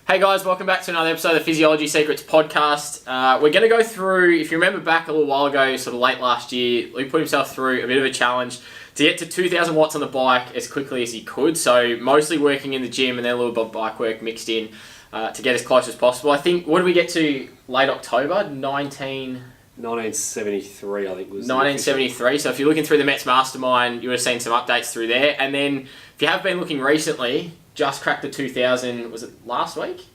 Hey guys, welcome back to another episode of the Physiology Secrets podcast. We're going to go through, if you remember back a little while ago, sort of late last year, Luke put himself through a bit of a challenge to get to 2,000 watts on the bike as quickly as he could. So mostly working in the gym and then a little bit of bike work mixed in to get as close as possible. I think, what did we get to late October? 1973, I think was 1973. So if you're looking through the Mets Mastermind, you would have seen some updates through there. And then if you have been looking recently, just cracked the 2,000, was it last week?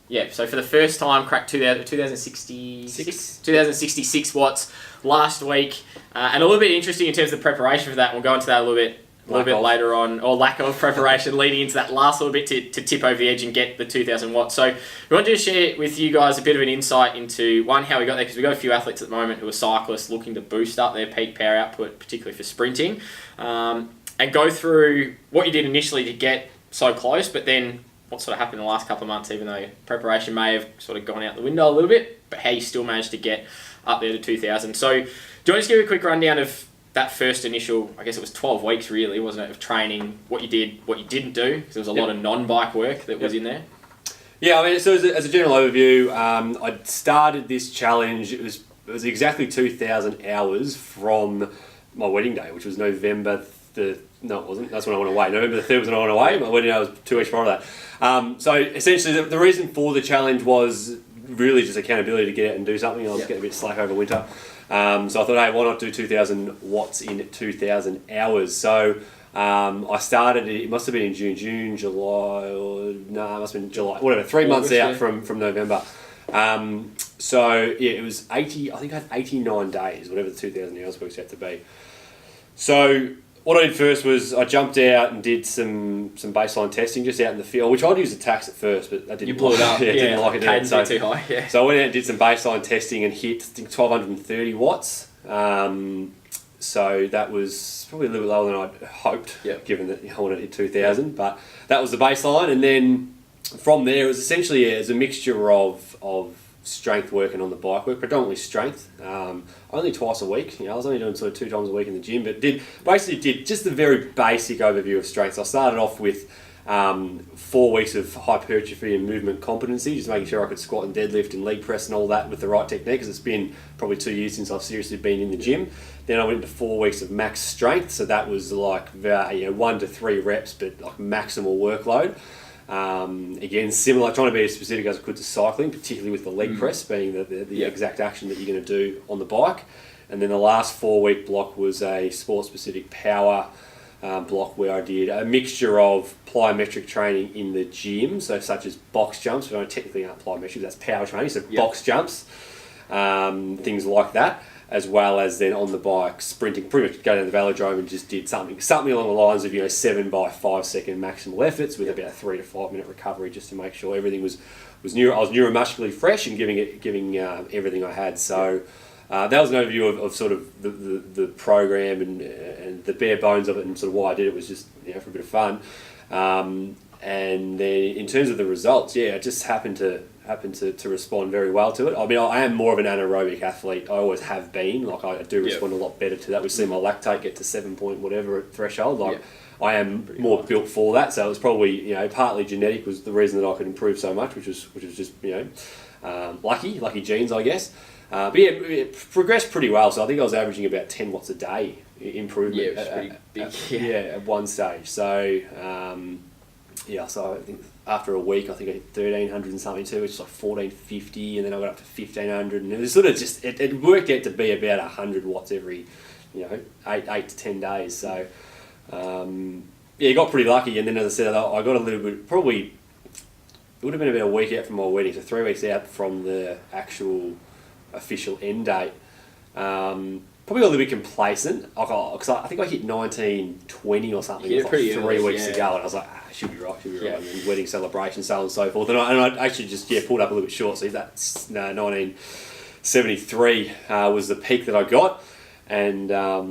Yeah, so for the first time, cracked 2,066 watts last week. And a little bit interesting in terms of the preparation for that. We'll go into that a little bit later on, or lack of preparation leading into that last little bit to tip over the edge and get the 2,000 watts. So we want to share with you guys a bit of an insight into, one, how we got there, because we've got a few athletes at the moment who are cyclists looking to boost up their peak power output, particularly for sprinting, and go through what you did initially to get so close, but then what sort of happened in the last couple of months, even though preparation may have sort of gone out the window a little bit, but how you still managed to get up there to 2,000. So do you want to just give a quick rundown of that first initial, I guess it was 12 weeks really, wasn't it, of training, what you did, what you didn't do, because there was a lot of non-bike work that was in there? Yeah, I mean, so as a general overview, I started this challenge, it was exactly 2,000 hours from my wedding day, which was November no, it wasn't. That's when I went away. November the 3rd was when I went away. My wedding day was 2 weeks prior to that. So essentially, the reason for the challenge was really just accountability to get out and do something. I was getting a bit slack over winter. So I thought, hey, why not do 2,000 watts in 2,000 hours? So I started, it must have been in June, July, it must have been July, whatever, 3 months out from November. So yeah, it was 80, I think I had 89 days, whatever the 2,000 hours works out to be. So what I did first was I jumped out and did some baseline testing just out in the field, which I'd use the tax at first, but I didn't. You blew it up. Didn't like it. Cadence too high. Yeah. So I went out and did some baseline testing and hit, I think, 1,230 watts. So that was probably a little bit lower than I'd hoped, given that I wanted to hit 2,000. But that was the baseline, and then from there it was essentially it was a mixture of strength working on the bike work, predominantly strength, only twice a week. I was only doing sort of 2 times a week in the gym, but did just the very basic overview of strength. So I started off with 4 weeks of hypertrophy and movement competency, just making sure I could squat and deadlift and leg press and all that with the right technique, because it's been probably 2 years since I've seriously been in the gym. Then I went into 4 weeks of max strength, so that was like 1 to 3 reps, but like maximal workload. Again, similar, trying to be as specific as I could to cycling, particularly with the leg press being the exact action that you're going to do on the bike. And then the last 4 week block was a sport specific power block where I did a mixture of plyometric training in the gym, so such as box jumps, but I technically aren't plyometric, that's power training, so box jumps, things like that, as well as then on the bike sprinting, pretty much go down the velodrome and just did something along the lines of 7 by 5 second maximal efforts with about a 3 to 5 minute recovery, just to make sure everything was I was neuromuscularly fresh and giving everything I had. So that was an overview of sort of the program and the bare bones of it, and sort of why I did it was just for a bit of fun. And then in terms of the results, it just happened to respond very well to it. I mean, I am more of an anaerobic athlete. I always have been. Like, I do respond a lot better to that. We see my lactate get to 7 point whatever threshold. Like, I am more built for that. So it was probably partly genetic was the reason that I could improve so much, which was just lucky genes, I guess. But it progressed pretty well. So I think I was averaging about 10 watts a day improvement. Yeah, it was pretty big. At one stage. So so I think after a week, I think I hit 1,300 and something too, which is like 1,450, and then I got up to 1,500, and it was sort of just it worked out to be about 100 watts every 8 to 10 days. So it got pretty lucky, and then as I said, I got a little bit, probably it would have been about a week out from my wedding, so 3 weeks out from the actual official end date. Probably a little bit complacent, because I think I hit 1920 or something like 3 weeks ago, and I was like, should be right. And then wedding celebration, so on and so forth. And I actually just pulled up a little bit short. So that's 1973 was the peak that I got, and I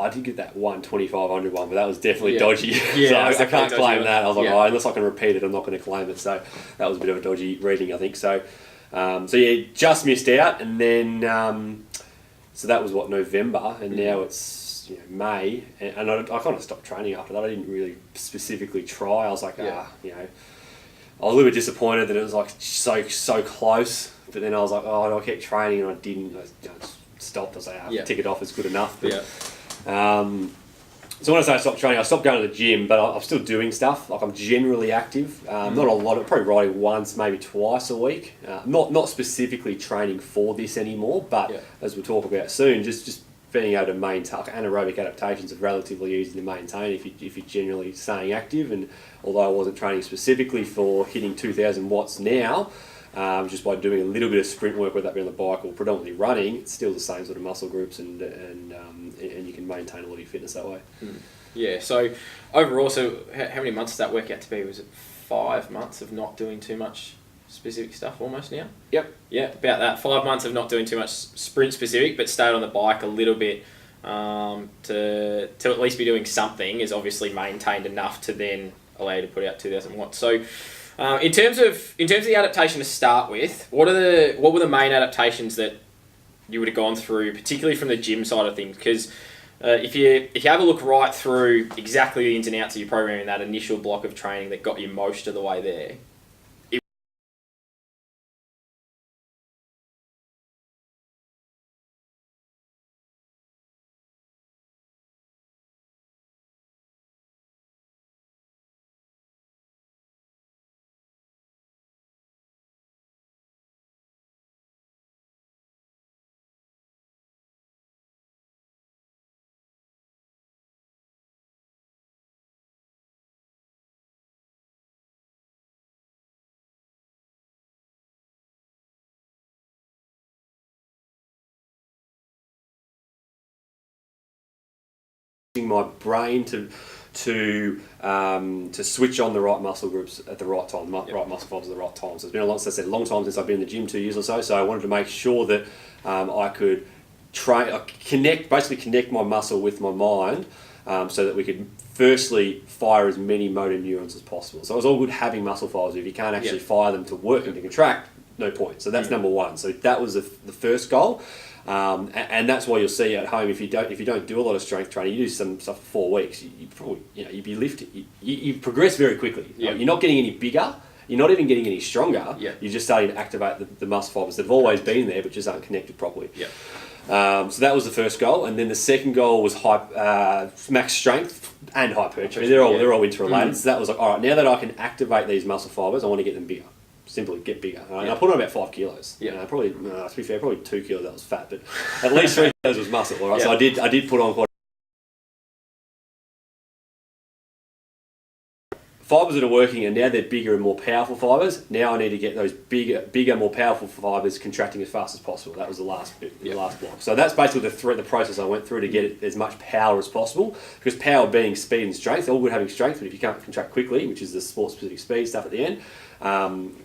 did get that 2,500 one, but that was definitely dodgy. So I can't claim that. I was like, unless I can repeat it, I'm not going to claim it. So that was a bit of a dodgy reading, I think. So just missed out, and then so that was November, and now it's May, and I kind of stopped training after that. I didn't really specifically try. I was like, I was a little bit disappointed that it was like so close. But then I was like, oh, I kept training and I didn't. I just stopped. I was like, tick it off is good enough. But, so when I say I stopped training, I stopped going to the gym, but I'm still doing stuff. Like I'm generally active. Not a lot. Probably riding once, maybe twice a week. Not specifically training for this anymore, but as we'll talk about soon, just being able to maintain anaerobic adaptations are relatively easy to maintain if you're generally staying active. And although I wasn't training specifically for hitting 2,000 watts now, just by doing a little bit of sprint work, whether that be on the bike or predominantly running, it's still the same sort of muscle groups, and you can maintain a lot of your fitness that way. Yeah. So overall, how many months does that work out to be? Was it 5 months of not doing too much specific stuff almost now? Yep. Yeah, about that. 5 months of not doing too much sprint specific, but stayed on the bike a little bit to at least be doing something is obviously maintained enough to then allow you to put out 2,000 watts. So. In terms of the adaptation to start with, what were the main adaptations that you would have gone through, particularly from the gym side of things? Because if you have a look right through exactly the ins and outs of your program in that initial block of training that got you most of the way there, my brain to switch on the right muscle groups at the right time, right muscle fibers at the right time. So it's been a long time since I've been in the gym, 2 years or so. So I wanted to make sure that I could connect my muscle with my mind, so that we could firstly fire as many motor neurons as possible. So it's all good having muscle fibers. If you can't actually fire them to work and to contract, no point. So that's number one. So that was the first goal. And that's why you'll see at home, if you don't do a lot of strength training, you do some stuff for 4 weeks, you probably you'd be lifting. You progress very quickly. You're not getting any bigger. You're not even getting any stronger. You're just starting to activate the muscle fibers that have always been there, but just aren't connected properly. So that was the first goal, and then the second goal was max strength and hypertrophy. They're all interrelated. So that was like, all right, now that I can activate these muscle fibers, I want to get them bigger. Simply get bigger. And I put on about 5 kilos. Probably to be fair, probably 2 kilos that was fat, but at least 3 kilos was muscle. All right, so I did put on quite. Fibers that are working, and now they're bigger and more powerful fibers. Now I need to get those bigger, more powerful fibers contracting as fast as possible. That was the last bit, the last block. So that's basically the process I went through to get it as much power as possible. Because power being speed and strength, all good having strength, but if you can't contract quickly, which is the sport-specific speed stuff at the end,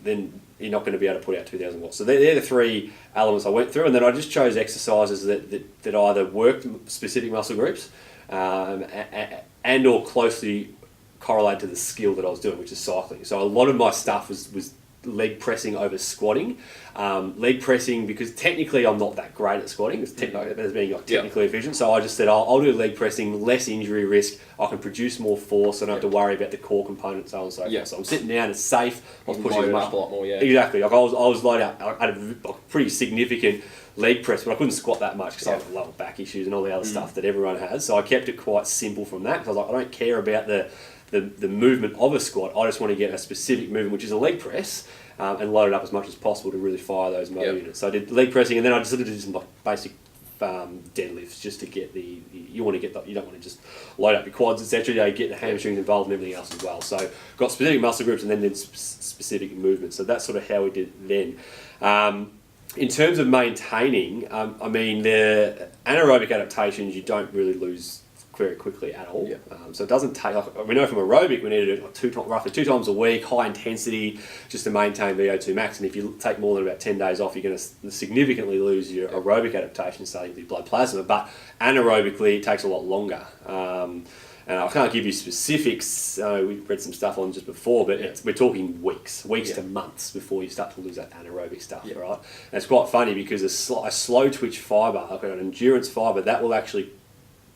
then you're not going to be able to put out 2,000 watts. So they're the 3 elements I went through, and then I just chose exercises that either worked specific muscle groups and or closely correlated to the skill that I was doing, which is cycling. So a lot of my stuff was leg pressing over squatting. Leg pressing, because technically I'm not that great at squatting, as being technically efficient. So I just said, I'll do leg pressing, less injury risk, I can produce more force, I don't have to worry about the core components, so on and so forth. So I'm sitting down, it's safe, I was pushing load up a lot more, Exactly. Like I was loaded up, I had a pretty significant leg press, but I couldn't squat that much because I have a lot of back issues and all the other stuff that everyone has. So I kept it quite simple from that, because I was like, I don't care about the movement of a squat. I just want to get a specific movement, which is a leg press, and load it up as much as possible to really fire those motor units. So I did leg pressing, and then I just did some basic deadlifts just to get you don't want to just load up your quads, etc. You get the hamstrings involved and everything else as well. So got specific muscle groups and then specific movements. So that's sort of how we did it then. In terms of maintaining, I mean, the anaerobic adaptations you don't really lose very quickly at all. So it doesn't take, we know from aerobic we need to do roughly 2 times a week, high intensity, just to maintain VO2 max. And if you take more than about 10 days off, you're going to significantly lose your aerobic adaptation, starting with blood plasma. But anaerobically it takes a lot longer. And I can't give you specifics. We read some stuff on just before, but we're talking weeks to months before you start to lose that anaerobic stuff, right? And it's quite funny because a slow twitch fibre, like an endurance fibre, that will actually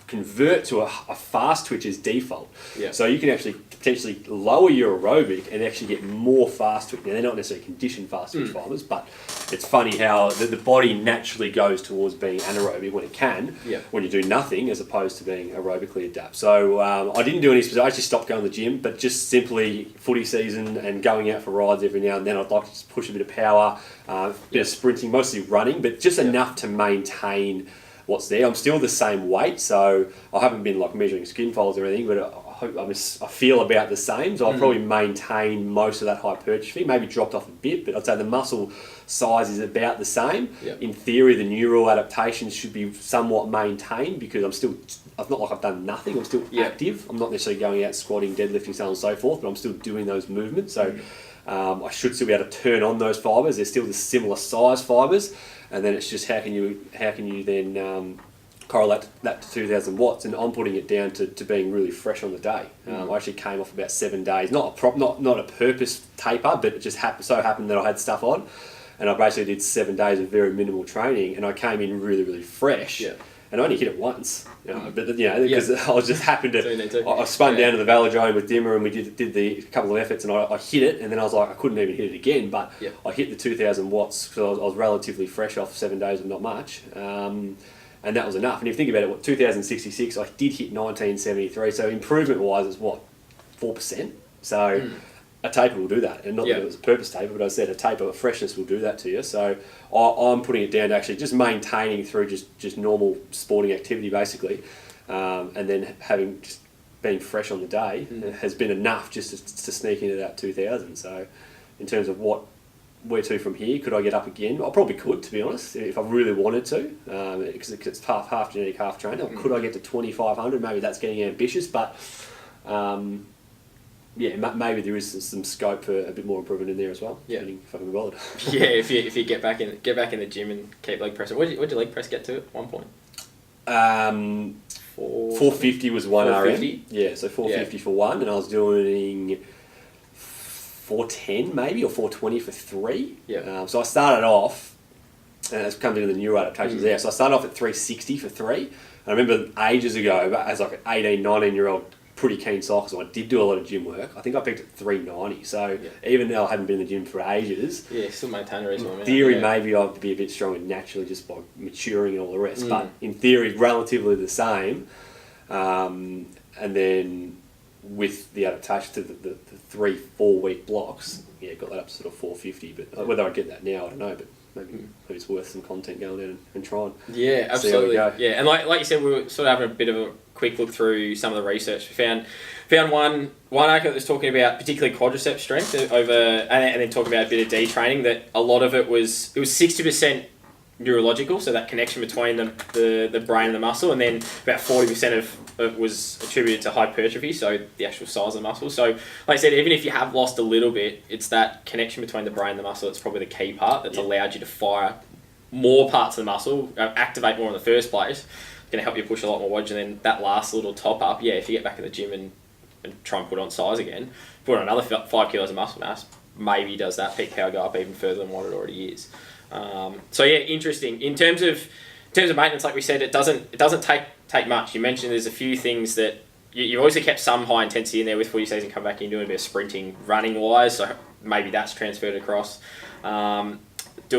convert to a fast twitch as default. Yeah. So you can actually potentially lower your aerobic and actually get more fast twitch. Now, they're not necessarily conditioned fast twitch fibers, but it's funny how the body naturally goes towards being anaerobic when it can, when you do nothing, as opposed to being aerobically adapt. So I didn't do any specific. I actually stopped going to the gym, but just simply footy season and going out for rides every now and then. I'd like to just push a bit of power, a bit of sprinting, mostly running, but just enough to maintain what's there. I'm still the same weight, so I haven't been like measuring skin folds or anything, but I feel about the same, so I'll probably maintain most of that hypertrophy, maybe dropped off a bit, but I'd say the muscle size is about the same. In theory, the neural adaptations should be somewhat maintained because it's not like I've done nothing, I'm still active. I'm not necessarily going out squatting, deadlifting, so on and so forth, but I'm still doing those movements, so I should still be able to turn on those fibres. They're still the similar size fibres, and then it's just how can you then correlate that to 2,000 watts, and I'm putting it down to being really fresh on the day. I actually came off about 7 days, not a purpose taper, but it just so happened that I had stuff on, and I basically did 7 days of very minimal training, and I came in really, really fresh. And I only hit it once, but because I was just happened to. I spun down to the velodrome with Dimmer, and we did the couple of efforts, and I hit it, and then I was like, I couldn't even hit it again, but I hit the 2,000 watts because I was relatively fresh off 7 days of not much, and that was enough. And if you think about it, 2,066, I did hit 1973, so improvement wise, it's 4%. So. A taper will do that, and not that it was a purpose taper, but I said a taper of freshness will do that to you. So I'm putting it down to actually just maintaining through just normal sporting activity, basically, and then having just being fresh on the day has been enough just to sneak into that 2,000. So in terms of where to from here, could I get up again? I probably could, to be honest, if I really wanted to, because it's half genetic, half trained. Or could I get to 2,500? Maybe that's getting ambitious, but. Maybe there is some scope for a bit more improvement in there as well. Depending if I can be bothered. If you get back in the gym and keep leg pressing. What did your leg press get to at one point? 450 was one 450? RM. Yeah, so 450 for one, and I was doing 410 maybe or 420 for three. So I started off, and it's come into the neuro adaptations there. So I started off at 360 for three. And I remember ages ago, as like an 18, 19-year-old. Pretty keen cycles, and I did do a lot of gym work. I think I peaked at 390. So even though I haven't been in the gym for ages, still maintain a reasonable amount. In theory, maybe I'd be a bit stronger naturally just by maturing and all the rest. But in theory, relatively the same. And then with the adaptation to the 3-4 week blocks, got that up to sort of 450. But whether I get that now, I don't know. But maybe it's worth some content going down and trying. Yeah, absolutely. And like you said, we were sort of having a bit of a quick look through some of the research. We found one article that was talking about particularly quadriceps strength over, and then talking about a bit of detraining. That a lot of it was 60% neurological, so that connection between the brain and the muscle, and then about 40% of it was attributed to hypertrophy, so the actual size of the muscle. So, like I said, even if you have lost a little bit, it's that connection between the brain and the muscle that's probably the key part that's allowed you to fire more parts of the muscle, activate more in the first place. It's going to help you push a lot more wattage, and then that last little top up, if you get back in the gym and try and put on size again, put on another 5 kilos of muscle mass, maybe does that peak power go up even further than what it already is. Interesting. In terms of maintenance, like we said, it doesn't take much. You mentioned there's a few things that you've obviously kept some high intensity in there with footy season. Come back and doing a bit of sprinting, running wise, so maybe that's transferred across. Do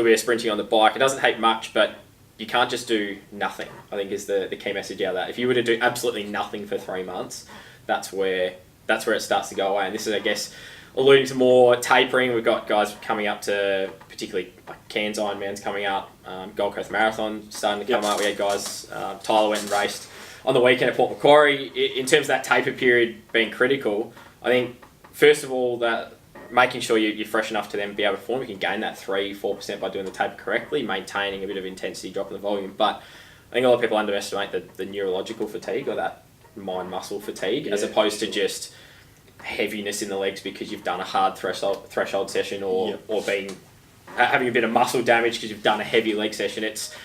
a bit of sprinting on the bike. It doesn't take much, but you can't just do nothing, I think is the key message out of that. If you were to do absolutely nothing for 3 months, that's where it starts to go away. And this is, I guess, alluding to more tapering. We've got guys coming up to, particularly like Cairns Ironman's coming up, Gold Coast Marathon starting to come up. We had guys, Tyler went and raced on the weekend at Port Macquarie. In terms of that taper period being critical, I think, first of all, that making sure you're fresh enough to then be able to perform. You can gain that 3-4% by doing the taper correctly, maintaining a bit of intensity, dropping the volume. But I think a lot of people underestimate the neurological fatigue or that mind-muscle fatigue, as opposed to just heaviness in the legs because you've done a hard threshold session or having a bit of muscle damage because you've done a heavy leg session. It's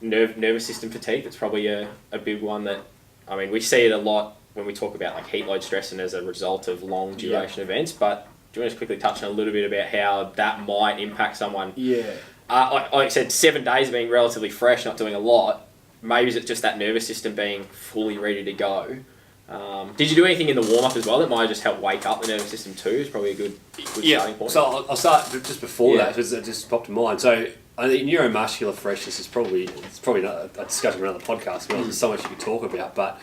nervous system fatigue. That's probably a big one that, I mean, we see it a lot when we talk about like heat load stress and as a result of long duration events. But do you want to just quickly touch on a little bit about how that might impact someone? Yeah. Like I said, 7 days of being relatively fresh, not doing a lot, maybe it's just that nervous system being fully ready to go. Did you do anything in the warm-up as well that might just help wake up the nervous system too? It's probably a good starting point. So I'll start just before that, because it just popped to mind. So I think neuromuscular freshness is probably not a discussion for another podcast. There's so much you could talk about, but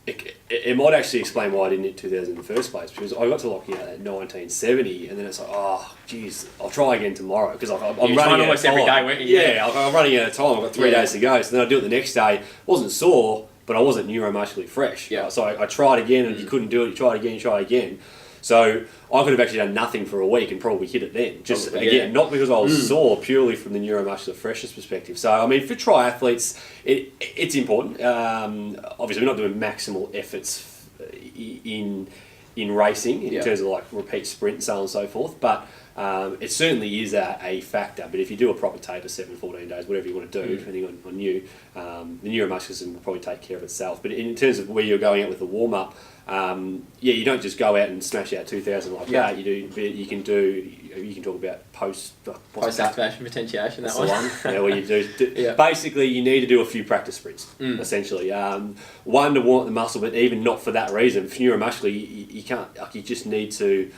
it might actually explain why I didn't hit 2000 in the first place, because I got to locking out at 1970, and then it's like, oh, geez, I'll try again tomorrow, because I'm running almost every day, weren't you? Yeah, I'm running out of time. I've got 3 days to go, so then I do it the next day. Wasn't sore, but I wasn't neuromuscularly fresh. Yeah. So I tried again, and you couldn't do it. You tried again. So I could have actually done nothing for a week and probably hit it then. Just again, not because I was sore, purely from the neuromuscular freshness perspective. So I mean, for triathletes, it's important. Obviously, we're not doing maximal efforts in racing in terms of like repeat sprint and so on and so forth, but it certainly is a factor. But if you do a proper taper, 7-14 days, whatever you want to do, depending on you, the neuromuscular system will probably take care of itself. But in terms of where you're going out with the warm up, you don't just go out and smash out 2000 like that. You can talk about post activation potentiation. That's the one. Where you do basically you need to do a few practice sprints essentially. One to warm up the muscle, but even not for that reason. For neuromuscular, you can't. You just need to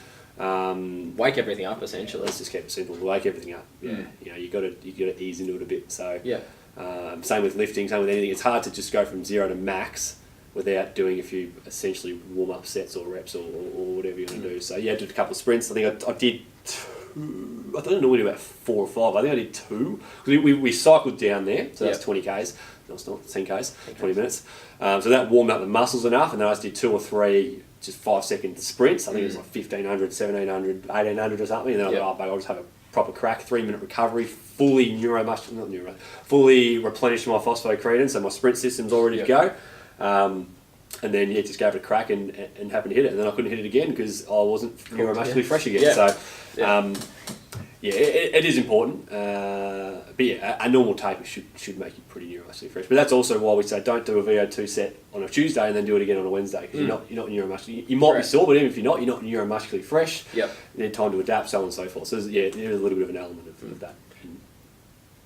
wake everything up essentially. Let's just keep it simple. Wake everything up. You got to ease into it a bit. So same with lifting, same with anything. It's hard to just go from 0 to max without doing a few essentially warm-up sets or reps or whatever you want to do. So I did a couple of sprints. I think I did 2. I don't know, we did about 4 or 5. I think I did 2. We cycled down there, so that's 20 k's. No, it's not 10 k's, 20 minutes. So that warmed up the muscles enough, and then I just did 2 or 3 just 5-second sprints. I think it was like 1500, 1700, 1800 or something. And then I thought, I'll just have a proper crack, 3-minute recovery, fully fully replenished my phosphocreatine, so my sprint system's all ready to go. And then just gave it a crack and happened to hit it, and then I couldn't hit it again because I wasn't neuromuscularly fresh again. So it is important. But a normal taper should make you pretty neuromuscularly fresh. But that's also why we say don't do a VO2 set on a Tuesday and then do it again on a Wednesday, because you're not neuromuscular. You might be sore, but even if you're not neuromuscually fresh. You need time to adapt, so on and so forth. So there is a little bit of an element of that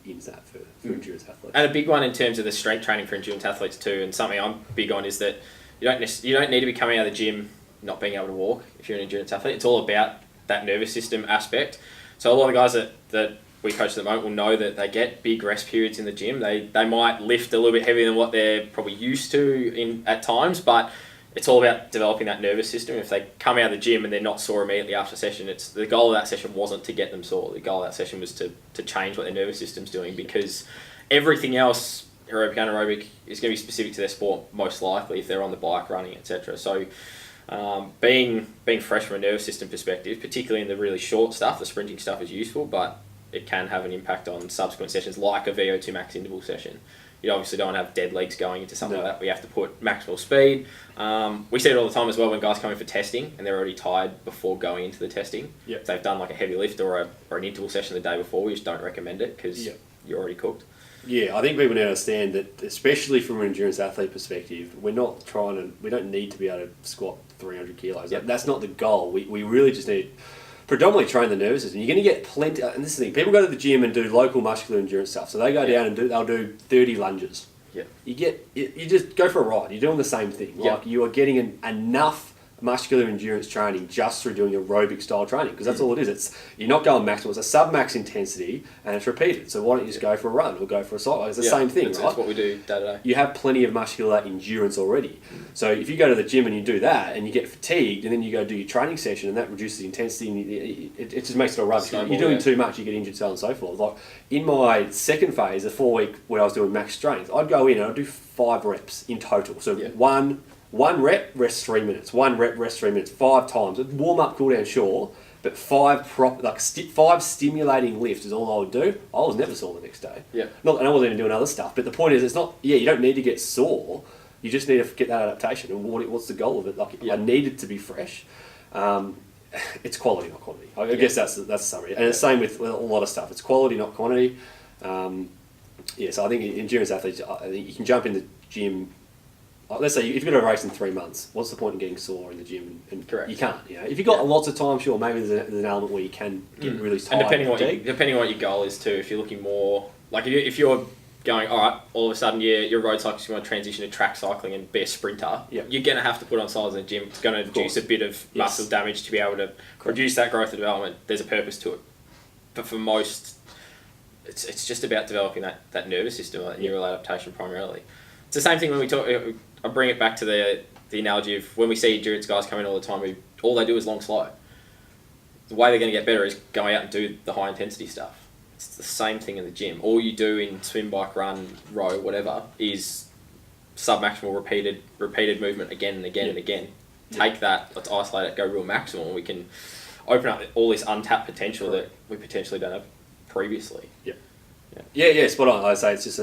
in that for endurance athletes. And a big one in terms of the strength training for endurance athletes too, and something I'm big on, is that you don't need to be coming out of the gym not being able to walk if you're an endurance athlete. It's all about that nervous system aspect. So a lot of guys that we coach at the moment will know that they get big rest periods in the gym. They might lift a little bit heavier than what they're probably used to at times, but it's all about developing that nervous system. If they come out of the gym and they're not sore immediately after session, the goal of that session wasn't to get them sore. The goal of that session was to change what their nervous system's doing, because everything else, aerobic, anaerobic, is going to be specific to their sport, most likely, if they're on the bike, running, etc. So being fresh from a nervous system perspective, particularly in the really short stuff, the sprinting stuff is useful, but it can have an impact on subsequent sessions, like a VO2 max interval session. You obviously don't have dead legs going into something like that. We have to put maximal speed. We see it all the time as well when guys come in for testing and they're already tired before going into the testing. If they've done like a heavy lift or an interval session the day before, we just don't recommend it because you're already cooked. Yeah, I think people need to understand that, especially from an endurance athlete perspective, we don't need to be able to squat 300 kilos. That's not the goal. We really just need predominantly train the nervous system. You're going to get plenty, and this is the thing, people go to the gym and do local muscular endurance stuff. So they go down and they'll do 30 lunges. You just go for a ride. You're doing the same thing. Like you are getting enough muscular endurance training just through doing aerobic style training, because that's all it is. You're not going maximal. It's a sub-max intensity and it's repeated. So why don't you just go for a run or go for a cycle? It's the same thing, right? That's what we do day to day. You have plenty of muscular endurance already. So if you go to the gym and you do that and you get fatigued and then you go do your training session and that reduces the intensity, and it just makes it all rubbish. You're doing too much, you get injured, so on and so forth. Like in my second phase, the 4 week where I was doing max strength, I'd go in and I'd do 5 reps in total. So one rep, rest 3 minutes. 1 rep, rest 3 minutes. 5 times. Warm up, cool down, sure. But 5 stimulating lifts is all I would do. I was never sore the next day. And I wasn't even doing other stuff. But the point is, it's not. You don't need to get sore. You just need to get that adaptation. And what's the goal of it? I needed to be fresh. It's quality, not quantity. I guess that's the summary. And it's the same with a lot of stuff. It's quality, not quantity. So I think endurance athletes, I think you can jump in the gym. Let's say if you've got a race in 3 months, what's the point in getting sore in the gym? And Correct. You can't. If you've got lots of time, sure, maybe there's an element where you can get really tired. And depending on what your goal is too, if you're looking more like if you're going, all right, all of a sudden your road cyclist you want to transition to track cycling and be a sprinter, Yep. you're going to have to put on size in the gym. It's going to induce a bit of muscle damage to be able to produce that growth and development. There's a purpose to it. But for most, it's just about developing that nervous system, that neural adaptation primarily. It's the same thing when we talk. I bring it back to the analogy of when we see endurance guys come in all the time, all they do is long slow. The way they're going to get better is going out and do the high intensity stuff. It's the same thing in the gym. All you do in swim, bike, run, row, whatever, is sub-maximal repeated movement again and again and again. Take that, let's isolate it, go real maximal, and we can open up all this untapped potential that we potentially don't have previously. Yeah, spot on. I say it's just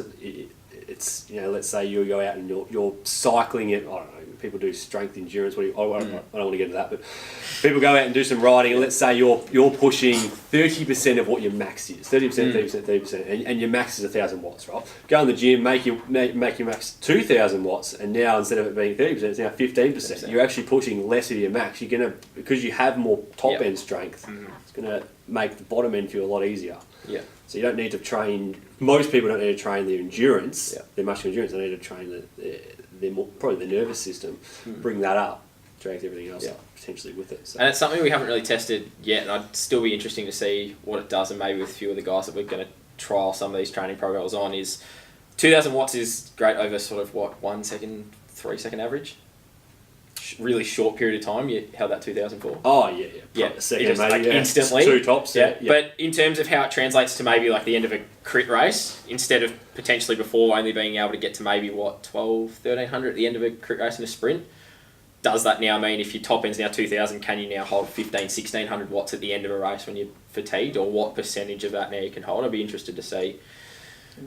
it's let's say you go out and you're cycling it. I don't know. People do strength endurance. I don't want to get into that, but people go out and do some riding, and let's say you're pushing 30% of what your max is, 30%, 30%, 30%, and your max is 1,000 watts, right? Go in the gym, make your max 2,000 watts, and now instead of it being 30%, it's now 15%. You're actually pushing less of your max. You're gonna, because you have more top end strength. It's gonna make the bottom end feel a lot easier. Yeah. So you don't need to train. Most people don't need to train their endurance, their muscular endurance. They need to train probably the nervous system, bring that up, drag everything else up potentially with it. So. And it's something we haven't really tested yet, and I'd still be interesting to see what it does, and maybe with a few of the guys that we're going to trial some of these training protocols on. Is 2,000 watts is great over sort of 1 second, 3 second average. Really short period of time you held that 2,000 for. Oh yeah. A second, maybe, instantly. 2 tops. Yeah. But in terms of how it translates to maybe like the end of a crit race, instead of potentially before only being able to get to maybe 1,300 at the end of a crit race in a sprint, does that now mean if your top end's now 2,000, can you now hold 1,600 watts at the end of a race when you're fatigued, or what percentage of that now you can hold? I'd be interested to see.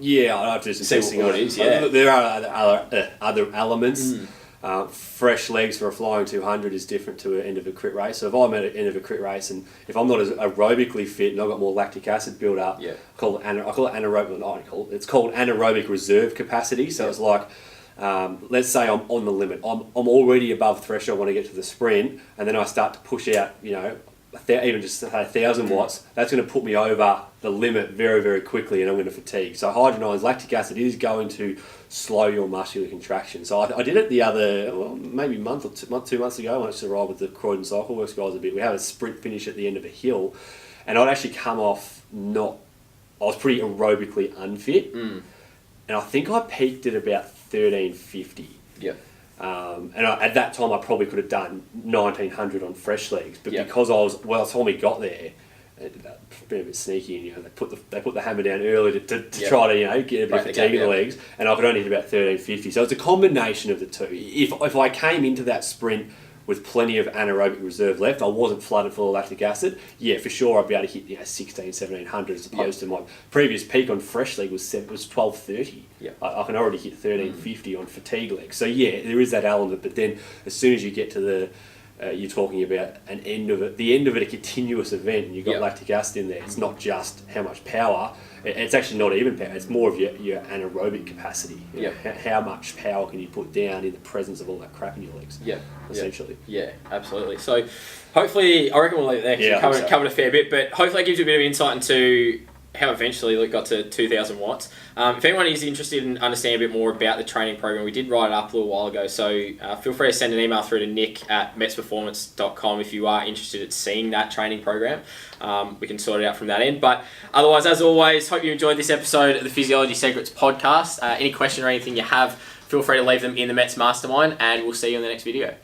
Yeah, I'd have to do some testing what it is. Yeah, there are other elements. Fresh legs for a flying 200 is different to an end of a crit race. So if I'm at an end of a crit race and if I'm not as aerobically fit and I've got more lactic acid build up, I call it anaerobic. It's called anaerobic reserve capacity. So it's like, let's say I'm on the limit. I'm already above threshold when I get to the sprint, and then I start to push out, even just say 1,000 watts. That's going to put me over the limit very, very quickly, and I'm going to fatigue. So hydrogenized lactic acid is going to slow your muscular contraction. So I did it the other, maybe month or 2 months ago. I went to ride with the Croydon Cycle Works guys a bit. We had a sprint finish at the end of a hill, and I'd actually come off I was pretty aerobically unfit, and I think I peaked at about 1,350. Yeah. And at that time, I probably could have done 1,900 on fresh legs, but because by the time we got there, been a bit sneaky, and they put the hammer down early to try to get a bit of fatigue in the legs, and I could only hit about 1,350. So it's a combination of the two. If I came into that sprint with plenty of anaerobic reserve left, I wasn't flooded full of lactic acid, for sure I'd be able to hit 1,100 as opposed to my previous peak on fresh leg was 1,230. I can already hit 1,350 on fatigue legs. So there is that element, but then as soon as you get to the you're talking about the end of it, a continuous event, and you've got lactic acid in there. It's not just how much power. It's actually not even power. It's more of your anaerobic capacity. How much power can you put down in the presence of all that crap in your legs? Essentially. Yeah, absolutely. So hopefully, I reckon we'll leave it there. Covered a fair bit, but hopefully it gives you a bit of insight into how eventually it got to 2,000 watts. If anyone is interested in understanding a bit more about the training program, we did write it up a little while ago, so feel free to send an email through to nick@metsperformance.com if you are interested in seeing that training program. We can sort it out from that end. But otherwise, as always, hope you enjoyed this episode of the Physiology Secrets podcast. Any question or anything you have, feel free to leave them in the Mets Mastermind, and we'll see you in the next video.